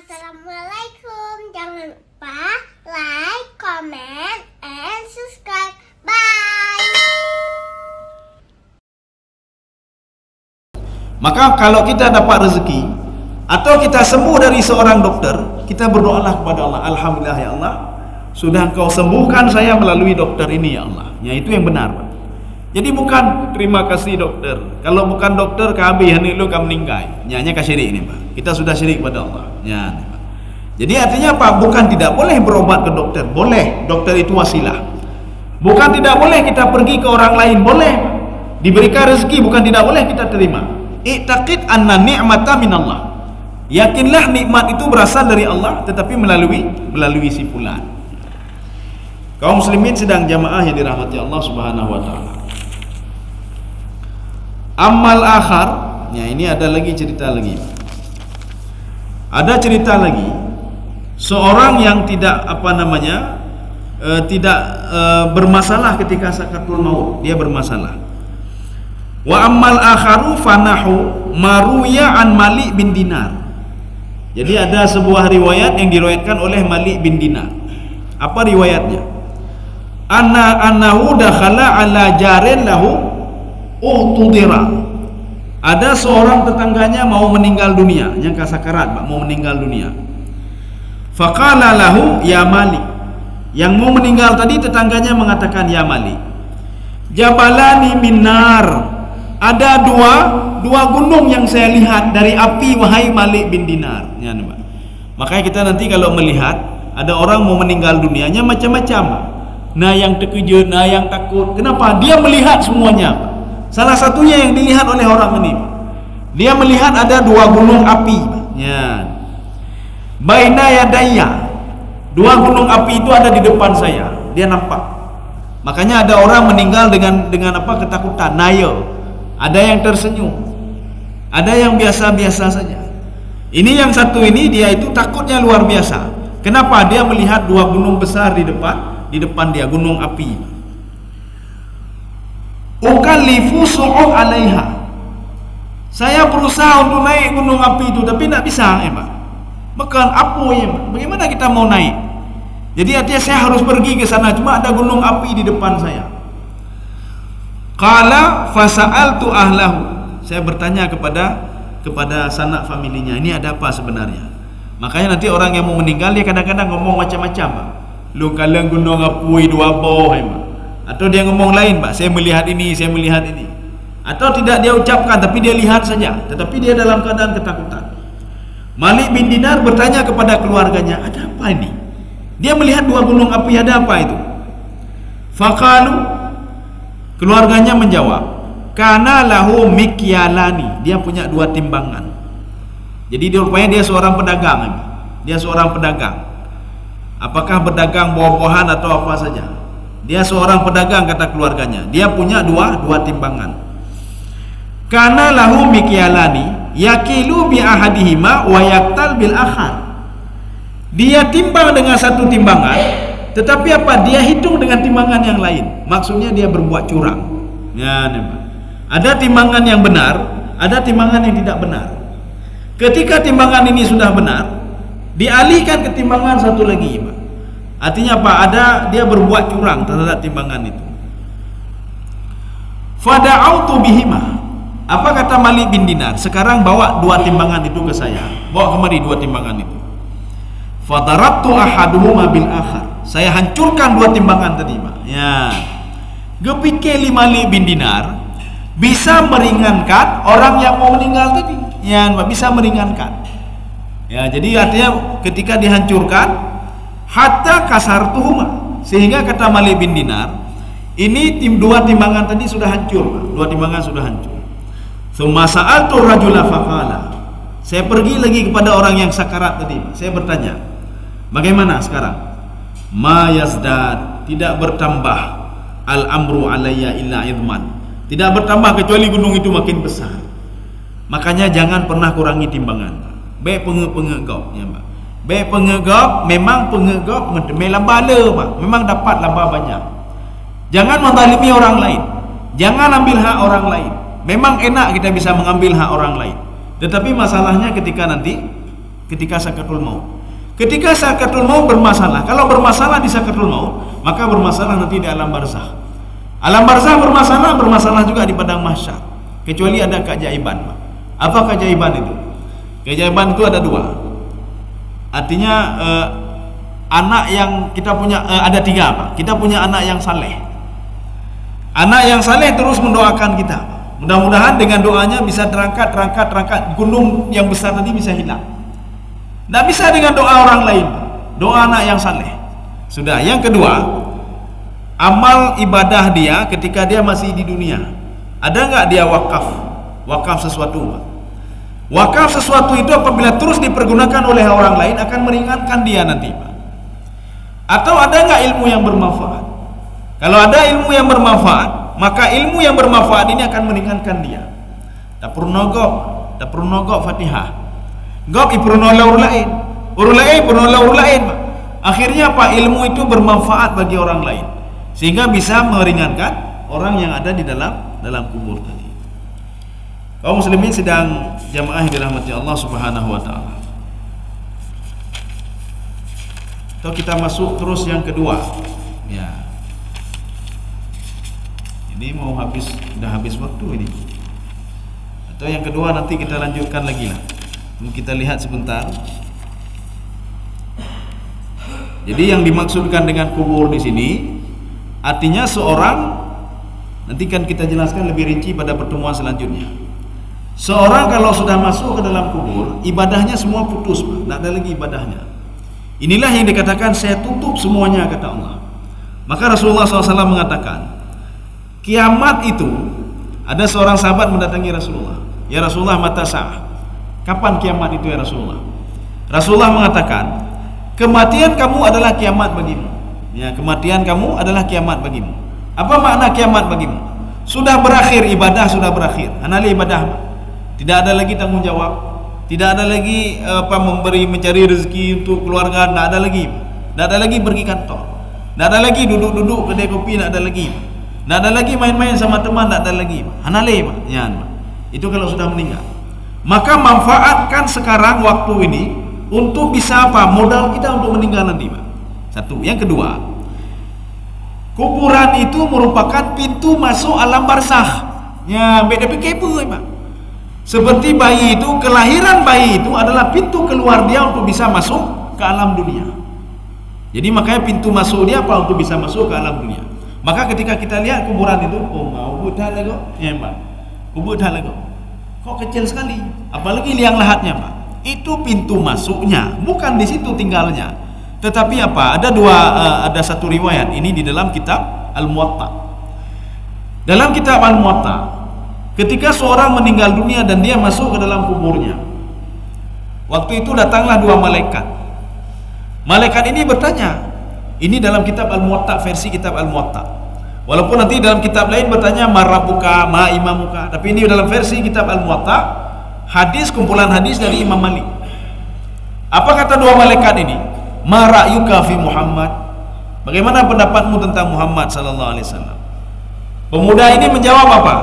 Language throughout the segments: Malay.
Assalamualaikum. Jangan lupa like, comment, and subscribe. Bye. Maka kalau kita dapat rezeki atau kita sembuh dari seorang dokter, kita berdoalah kepada Allah. Alhamdulillah ya Allah, sudah Engkau sembuhkan saya melalui dokter ini ya Allah. Ya, itu yang benar, Pak. Jadi bukan terima kasih dokter. Kalau bukan dokter kami hani lu kam meninggal. Nyanya ka syirik ini, Pak. Kita sudah syirik pada Allah. Ya, Pak. Jadi artinya apa? Bukan tidak boleh berobat ke dokter. Boleh. Dokter itu wasilah. Bukan tidak boleh kita pergi ke orang lain. Boleh. Diberikan rezeki bukan tidak boleh kita terima. I'taqid anna ni'mata minallah. Yakinlah nikmat itu berasal dari Allah, tetapi melalui si fulan. Kaum muslimin sedang jamaah yang dirahmati Allah Subhanahu wa taala. Amal akhar, ya ini ada lagi cerita lagi. Ada cerita lagi. Seorang yang tidak bermasalah ketika sakaratul maut, dia bermasalah. Wa ammal akharu fanahu maruya an Malik bin Dinar. Jadi ada sebuah riwayat yang diriwayatkan oleh Malik bin Dinar. Apa riwayatnya? Annahu dakhala ala jarin lahu uhtudira. Ada seorang tetangganya mau meninggal dunia, yang kasakarat, mau meninggal dunia. Faqala lahu ya Malik. Yang mau meninggal tadi tetangganya mengatakan ya Malik, jabalani minar. Ada dua gunung yang saya lihat dari api, wahai Malik bin Dinar. Ya, makanya kita nanti kalau melihat ada orang mau meninggal dunianya macam-macam. Nah yang terkejut, nah yang takut. Kenapa? Dia melihat semuanya. Salah satunya yang dilihat oleh orang ini, dia melihat ada dua gunung api. Ya. Baina yadayya. Dua gunung api itu ada di depan saya. Dia nampak. Makanya ada orang meninggal dengan apa? Ketakutan, nayo. Ada yang tersenyum. Ada yang biasa-biasa saja. Ini yang satu ini dia itu takutnya luar biasa. Kenapa? Dia melihat dua gunung besar di depan dia, gunung api. Ukallifu su'ud 'alaiha. Saya berusaha untuk naik gunung api itu tapi tak bisa, Pak. Makan apa ya? Bagaimana kita mau naik? Jadi artinya saya harus pergi ke sana, cuma ada gunung api di depan saya. Qala fasa'altu ahlahu. Saya bertanya kepada sanak familinya, ini ada apa sebenarnya? Makanya nanti orang yang mau meninggal dia kadang-kadang ngomong macam-macam, Pak. Lu kalang gunung api dua bawah, Pak. Atau dia ngomong lain, Pak, saya melihat ini, saya melihat ini. Atau tidak dia ucapkan tapi dia lihat saja, tetapi dia dalam keadaan ketakutan. Malik bin Dinar bertanya kepada keluarganya, ada apa ini? Dia melihat dua gunung api, ada apa itu? Faqalu, keluarganya menjawab, kana lahu mikyalani. Dia punya dua timbangan. Jadi rupanya dia seorang pedagang. Dia seorang pedagang. Apakah berdagang buah-buahan atau apa saja? Dia seorang pedagang, kata keluarganya. Dia punya dua timbangan. Kana lahu mikyalani yakilu bi ahadihima wa yaktal bil akhar. Dia timbang dengan satu timbangan, tetapi apa? Dia hitung dengan timbangan yang lain. Maksudnya dia berbuat curang. Ya, ada timbangan yang benar, ada timbangan yang tidak benar. Ketika timbangan ini sudah benar, dialihkan ke timbangan satu lagi, Pak. Artinya apa? Ada dia berbuat curang terhadap timbangan itu. Fada'autu bihima. Apa kata Malik bin Dinar? Sekarang bawa dua timbangan itu ke saya. Bawa kemari dua timbangan itu. Fadarabtu ahaduhuma bil akhar. Saya hancurkan dua timbangan tadi, Pak. Ya. Gepikir Malik bin Dinar bisa meringankan orang yang mau meninggal tadi. Ya, bisa meringankan. Ya, jadi artinya ketika dihancurkan hatta kasartuhuma, sehingga kata Malik bin Dinar, ini dua timbangan tadi sudah hancur, Pak. Dua timbangan sudah hancur. Tsumma sa'altu rajula faqala. Saya pergi lagi kepada orang yang sakarat tadi. Saya bertanya, bagaimana sekarang? Ma yazdad, tidak bertambah al-amru alayya illa idman. Tidak bertambah kecuali gunung itu makin besar. Makanya jangan pernah kurangi timbangan. Baik pengegop, ya, Pak. Baik pengegop, memang pengegop melamba le, Pak. Memang dapat lamba banyak. Jangan menzalimi orang lain. Jangan ambil hak orang lain. Memang enak kita bisa mengambil hak orang lain, tetapi masalahnya ketika nanti ketika sakaratul maut. Ketika sakaratul maut bermasalah. Kalau bermasalah di sakaratul maut, maka bermasalah nanti di alam barzakh. Alam barzakh bermasalah juga di padang mahsyar. Kecuali ada keajaiban. Apa keajaiban itu? Keajaiban itu ada dua. Artinya anak yang kita punya ada tiga, Pak. Kita punya anak yang saleh. Anak yang saleh terus mendoakan kita. Mudah-mudahan dengan doanya bisa terangkat gunung yang besar tadi bisa hilang. Tidak bisa dengan doa orang lain, doa anak yang saleh. Sudah. Yang kedua, amal ibadah dia ketika dia masih di dunia. Ada nggak dia wakaf sesuatu, Pak? Wakaf sesuatu itu apabila terus dipergunakan oleh orang lain akan meringankan dia nanti, Pak. Atau ada nggak ilmu yang bermanfaat? Kalau ada ilmu yang bermanfaat, maka ilmu yang bermanfaat ini akan meringankan dia. Tak perlu nogok Fatihah. Gop ipurnolor lain. Urul lain. Akhirnya apa? Ilmu itu bermanfaat bagi orang lain, sehingga bisa meringankan orang yang ada di dalam kubur tadi. Kaum muslimin sedang jamaah yang dirahmati Allah Subhanahu wa taala. Atau kita masuk terus yang kedua. Ya. Ini mau sudah habis waktu ini. Atau yang kedua nanti kita lanjutkan lagi lah. Kita lihat sebentar. Jadi yang dimaksudkan dengan kubur di sini artinya seorang, nanti kan kita jelaskan lebih rinci pada pertemuan selanjutnya. Seorang kalau sudah masuk ke dalam kubur, ibadahnya semua putus, tidak ada lagi ibadahnya. Inilah yang dikatakan saya tutup semuanya, kata Allah. Maka Rasulullah SAW mengatakan, kiamat itu, ada seorang sahabat mendatangi Rasulullah. Ya Rasulullah, mata sa'ah. Kapan kiamat itu ya Rasulullah? Rasulullah mengatakan, kematian kamu adalah kiamat bagimu. Ya, kematian kamu adalah kiamat bagimu. Apa makna kiamat bagimu? Sudah berakhir ibadah, sudah berakhir. Anali ibadah. Tidak ada lagi tanggung jawab, tidak ada lagi mencari rezeki untuk keluarga, tidak ada lagi. Tidak ada lagi pergi kantor, tidak ada lagi duduk-duduk kedai kopi, tidak ada lagi. Tidak ada lagi main-main sama teman, tidak ada lagi. Anali, ya, itu kalau sudah meninggal. Maka manfaatkan sekarang waktu ini untuk bisa apa? Modal kita untuk meninggal nanti, Pak. Satu. Yang kedua, kuburan itu merupakan pintu masuk alam barzakh. Ya, beda pikir pun, Pak. Seperti bayi itu, kelahiran bayi itu adalah pintu keluar dia untuk bisa masuk ke alam dunia. Jadi makanya pintu masuk dia apa? Untuk bisa masuk ke alam dunia. Maka ketika kita lihat kuburan itu, oh mau dah lagi, ya Pak. Kubur dah lagi. Kok kecil sekali? Apalagi liang lahatnya, Pak. Itu pintu masuknya, bukan di situ tinggalnya. Tetapi apa? Ada satu riwayat ini di dalam kitab Al-Muwatta. Dalam kitab Al-Muwatta, ketika seorang meninggal dunia dan dia masuk ke dalam kuburnya, waktu itu datanglah dua malaikat. Malaikat ini bertanya, ini dalam kitab Al-Muwatta, versi kitab Al-Muwatta. Walaupun nanti dalam kitab lain bertanya marabuka, ma imamuka, tapi ini dalam versi kitab Al-Muwatta, hadis, kumpulan hadis dari Imam Malik. Apa kata dua malaikat ini? Ma ra'yuka fi Muhammad? Bagaimana pendapatmu tentang Muhammad sallallahu alaihi wasallam? Pemuda ini menjawab apa?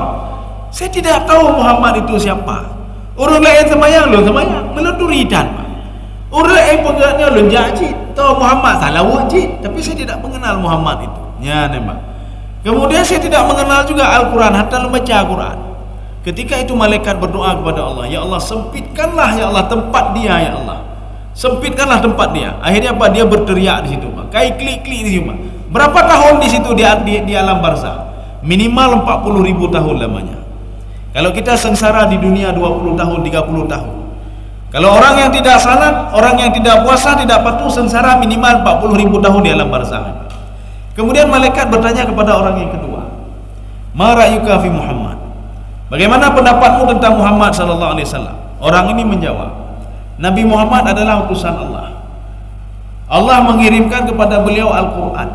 Saya tidak tahu Muhammad itu siapa. Orang lain semayang, meluduridan. Orang lain pegangannya lonjak, tahu Muhammad salah wajib, tapi saya tidak mengenal Muhammad itu. Ya, nembak. Kemudian saya tidak mengenal juga Al-Quran, hatta membaca Al-Quran. Ketika itu malaikat berdoa kepada Allah, ya Allah sempitkanlah ya Allah tempat dia, ya Allah sempitkanlah tempat dia. Akhirnya apa? Dia berteriak di situ, Pak. Kayak klik-klik di situ, Pak. Berapa tahun di situ di alam barzakh? Minimal 40.000 tahun lamanya. Kalau kita sengsara di dunia 20 tahun, 30 tahun. Kalau orang yang tidak salat, orang yang tidak puasa, tidak patuh, sengsara minimal 40.000 tahun di alam barzakh. Kemudian malaikat bertanya kepada orang yang kedua, ma ra'yuka fi Muhammad? Bagaimana pendapatmu tentang Muhammad sallallahu alaihi wasallam? Orang ini menjawab, Nabi Muhammad adalah utusan Allah. Allah mengirimkan kepada beliau Al-Quran.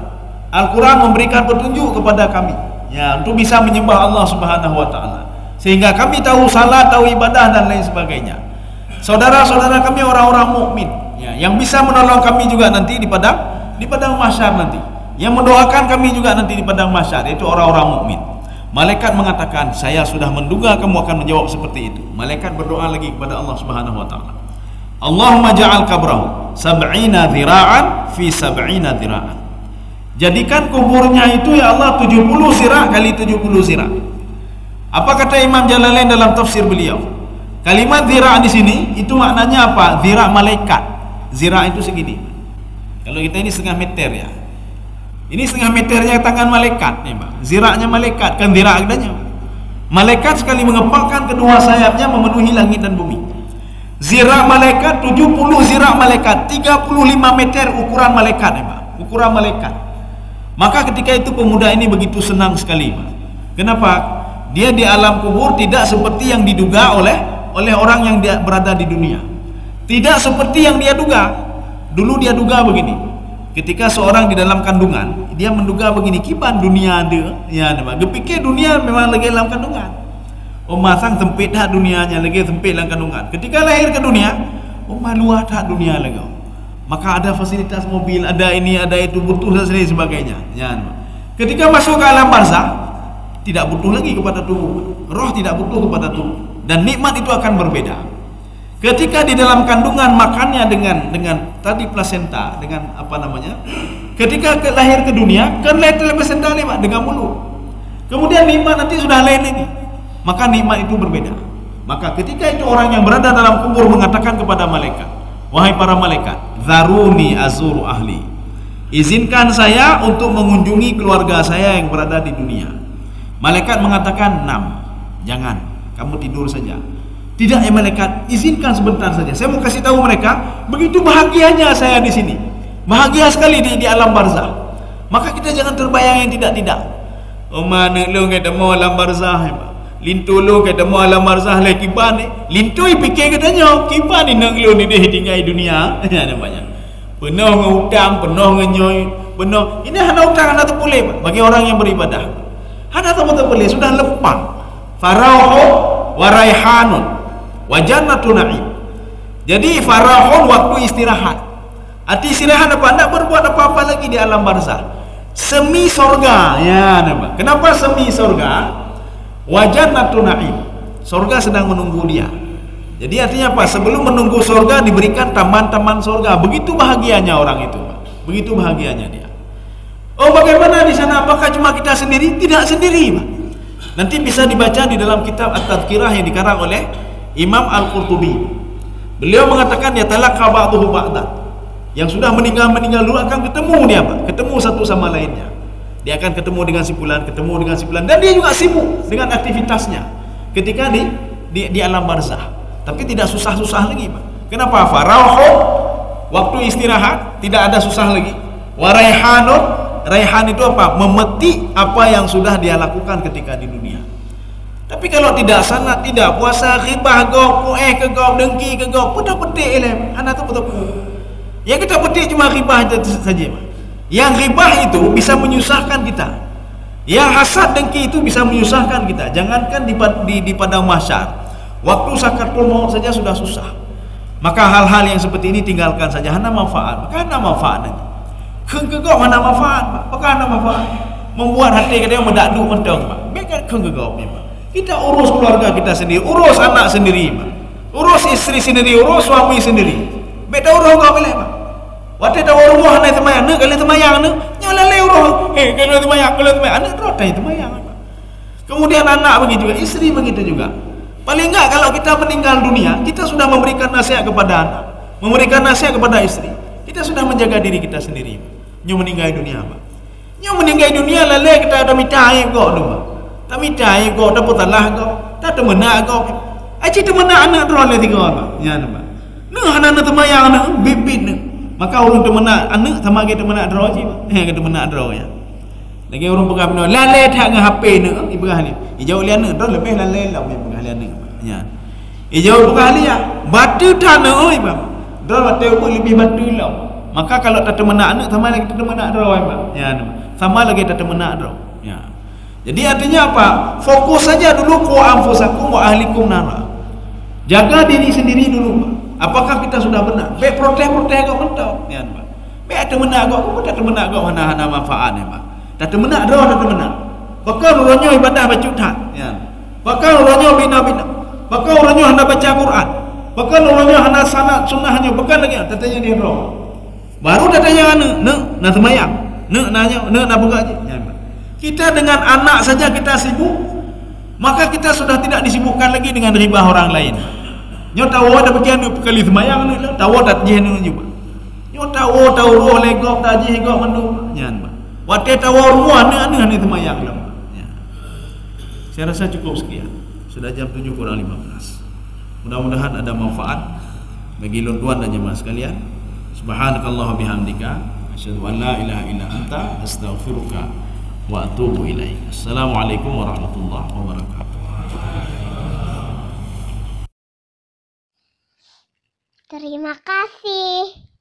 Al-Quran memberikan petunjuk kepada kami, ya, untuk bisa menyembah Allah Subhanahu wa taala. Sehingga kami tahu salat, tahu ibadah dan lain sebagainya. Saudara-saudara kami orang-orang mukmin, ya, yang bisa menolong kami juga nanti di padang mahsyar nanti. Yang mendoakan kami juga nanti di padang mahsyar, yaitu orang-orang mukmin. Malaikat mengatakan, saya sudah menduga kamu akan menjawab seperti itu. Malaikat berdoa lagi kepada Allah Subhanahu wa taala. Allahumma ja'al qabrahu sab'ina dhira'an fi sab'ina dhira'an. Jadikan kuburnya itu ya Allah 70 zira' kali 70 zira'. Apa kata Imam Jalalain dalam tafsir beliau? Kalimat zira' di sini itu maknanya apa? Zira' malaikat. Zira' itu segini. Kalau kita ini setengah meter ya. Ini setengah meternya tangan malaikat nih, Pak. Zira'nya malaikat, kan zira' adanya. Malaikat sekali mengepakkan kedua sayapnya memenuhi langit dan bumi. Zira' malaikat 70 zira' malaikat, 35 meter ukuran malaikat nih, Pak. Ukuran malaikat. Maka ketika itu pemuda ini begitu senang sekali, Pak. Kenapa? Dia di alam kubur tidak seperti yang diduga oleh orang yang dia berada di dunia. Tidak seperti yang dia duga. Dulu dia duga begini. Ketika seorang di dalam kandungan, dia menduga begini, kiban dunia ada. Ya, dia pikir dunia memang lagi dalam kandungan. Oh, masang sempit dah dunianya, lagi sempit dalam kandungan. Ketika lahir ke dunia, oh, luar dah dunia lagi. Maka ada fasilitas mobil, ada ini, ada itu, butuh dan sebagainya. Ya, ketika masuk ke alam barzah, tidak butuh lagi kepada tubuh. Roh tidak butuh kepada tubuh. Dan nikmat itu akan berbeda. Ketika di dalam kandungan makannya dengan tadi plasenta, dengan apa namanya? Ketika lahir ke dunia, kan lahir plasenta ni, Pak, dengan mulut. Kemudian nikmat nanti sudah lain lagi. Maka nikmat itu berbeda. Maka ketika itu orang yang berada dalam kubur mengatakan kepada malaikat, wahai para malaikat, zaruni azuru ahli. Izinkan saya untuk mengunjungi keluarga saya yang berada di dunia. Malaikat mengatakan, "Nam, jangan, kamu tidur saja." Tidak ya malaikat, izinkan sebentar saja. Saya mau kasih tahu mereka, begitu bahagianya saya di sini. Bahagia sekali di alam barzah. Maka kita jangan terbayang yang tidak-tidak. Oh, mana lu kata mau alam barzah, lintu lu kata mau alam barzah le kiban ni. Lintu fikir katanya, kiban ni nak lu ni dia tinggal dunia. Ya namanya. Penuh ngutang, penuh ngenyoy, penuh. Ini hanya utang, hanya tak boleh bagi orang yang beribadah. Hanya tak boleh, sudah lempang. Farauhu wa raihanun wa jannatu na'im. Jadi farahun waktu istirahat. Arti istirahat apa? Tak berbuat apa-apa lagi di alam barzah. Semi sorga. Ya, nampak. Kenapa semi sorga? Wa jannatu na'im. Sorga sedang menunggu dia. Jadi artinya apa? Sebelum menunggu sorga diberikan taman-taman sorga. Begitu bahagianya orang itu, Pak. Begitu bahagianya dia. Oh, bagaimana di sana? Apakah cuma kita sendiri? Tidak sendiri, Pak. Nanti bisa dibaca di dalam kitab At-Tadhkirah yang dikarang oleh Imam Al-Qurtubi. Beliau mengatakan ya talaqqa ba'dhuhu ba'dan. Yang sudah meninggal dulu akan ketemu dia, Pak. Ketemu satu sama lainnya. Dia akan ketemu dengan si fulan, dan dia juga sibuk dengan aktivitasnya ketika di alam barzah. Tapi tidak susah-susah lagi, Pak. Kenapa? Farauhu waktu istirahat, tidak ada susah lagi. Wa raihanun, raihan itu apa? Memetik apa yang sudah dia lakukan ketika di dunia. Tapi kalau tidak salat, tidak puasa, ribah kau, pueh ke kau, dengki ke kau, putar petik elem, anak tu betul. Yang kita petik cuma ribah saja. Yang ribah itu bisa menyusahkan kita. Yang hasad dengki itu bisa menyusahkan kita. Jangankan di padang mahsyar. Waktu sakaratul maut saja sudah susah. Maka hal-hal yang seperti ini tinggalkan saja. Hana manfaat. Maka hana manfaat saja. Kegegau hana manfaat. Maka hana manfaat. Membuat hati kita yang mendakdu mentong. Mereka kegegau memang. Kita urus keluarga kita sendiri, urus anak sendiri, urus istri sendiri, urus suami sendiri. Beda urus kau boleh, Pak. Waktu dah rumah nak semayang, nak kalau semayang nak, nyala le urus. Kalau semayang, anak terus dah semayang. Kemudian anak begitu juga, istri begitu juga. Paling enggak kalau kita meninggal dunia, kita sudah memberikan nasihat kepada anak, memberikan nasihat kepada istri. Kita sudah menjaga diri kita sendiri. Nyo meninggal dunia, Pak. Nyo meninggal dunia lalu kita ada minta aib kau tu, Pak. Tak minta aib kau, tak putalah kau, tak temenak kau. Aci temenak anak terus le tiga orang. Ya nampak. Nah anak temayang anak bibit ni. Maka orang temenak anak sama kita temenak terus je. Kita temenak terus ya. Lagi orang pegang benda lalai tak dengan HP ni, ibu ahli. Ijau lian ni, dah lebih lalai lah ibu ahli ni. Ya. Ijau pegang ahli ya. Batu tanah oi, Bang. Dah batu lebih batu lah. Maka kalau tak temenak anak sama lagi tak temenak terus, Bang. Ya, sama lagi tak temenak terus. Ya. Jadi artinya apa? Fokus saja dulu ku anfusakum wa ahlikum nara. Jaga diri sendiri dulu, Pak. Apakah kita sudah benar? Baik protes kau mentau. Ya, Pak. Baik temenak kau tak temenak kau hana manfaat ni, Pak. Tak temenak dah tak temenak. Bakal orangnya ibadah baca tak. Ya. Bakal orangnya bina. Bakal orangnya hendak baca Quran. Bahkan orangnya hana sanat sunnah hanya bekal lagi tatanya dia roh. Baru datanya nak semayang. Nak buka aja. Kita dengan anak saja kita sibuk, maka kita sudah tidak disibukkan lagi dengan riba orang lain. Nyo tahu ada bagian kali semayang ni lah, tahu tak jih ni juga. Nyo tahu roh legok tak jih gok mandu. Nyan ba. Wate tahu rumah ni semayang lah. Saya rasa cukup sekian. Sudah jam 7 kurang 15. Mudah-mudahan ada manfaat bagi tuan dan jemaah sekalian. Subhanakallah bihamdika asyhadu an la ilaha illa anta astaghfiruka wa atubu ilaik. Assalamualaikum warahmatullahi wabarakatuh. Terima kasih.